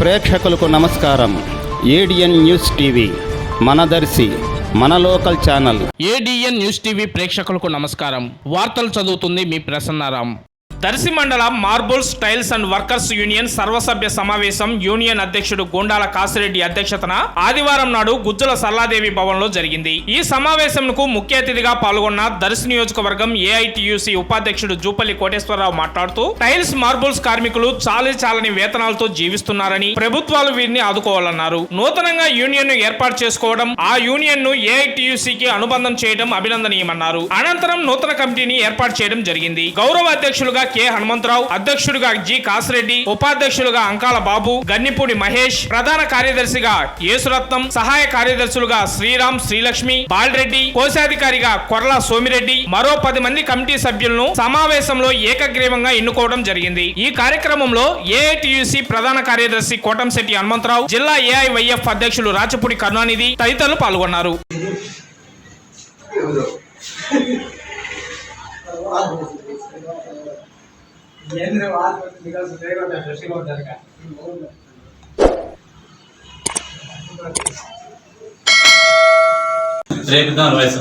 ప్రేక్షకులకు నమస్కారం. ADN news TV మనదర్శి మన local channel. ADN news TV ప్రేక్షకులకు నమస్కారం. వార్తలు చదువుతుంది మీ ప్రసన్నారాం. దర్శి మండల marbles tiles and workers union సర్వసభ్య సమావేశం యూనియన్ అధ్యక్షుడు గోండాల కాసిరెడ్డి అధ్యక్షతన ఆదివారం నాడు గుజ్జుల సల్లాదేవి భవన్ లో జరిగింది. ఈ సమావేశంకు ముఖ్య అతిథిగా పాల్గొన్న దర్శి నియోజకవర్గం ఏఐటియుసి ఉపాధ్యక్షుడు జూపల్లి కోటేశ్వరరావు మాట్లాడుతూ టైల్స్ మార్బుల్స్ కార్మికులు చాలని వేతనాలతో జీవిస్తున్నారని ప్రభుత్వాలు వీరిని ఆదుకోవాలన్నారు. నూతనంగా యూనియన్ ను ఏర్పాటు చేసుకోవడం, ఆ యూనియన్ ను ఏఐటియుసికి అనుబంధం చేయడం అభినందనీయమన్నారు. అనంతరం నూతన కమిటీని ఏర్పాటు చేయడం జరిగింది. గౌరవ అధ్యక్షులుగా కె హనుమంతరావు, అధ్యక్షుడిగా జి కాసిరెడ్డి, ఉపాధ్యక్షులుగా అంకాల బాబు, గన్నిపూడి మహేష్, ప్రధాన కార్యదర్శిగా యేసురత్నం, సహాయ కార్యదర్శులుగా శ్రీరామ్, శ్రీలక్ష్మి, బాలరెడ్డి, కోశాధికారిగా కొర్ల సోమిరెడ్డి, మరో 10 మంది కమిటీ సభ్యులను సమావేశంలో ఏకగ్రీవంగా ఎన్నుకోవడం జరిగింది. ఈ కార్యక్రమంలో ఏఐటియుసి ప్రధాన కార్యదర్శి కోటంశెట్టి హనుమంతరావు, జిల్లా ఏఐవైఎఫ్ అధ్యక్షులు రాచపూడి కరుణానిధి తదితరులు పాల్గొన్నారు. రేపు వయసు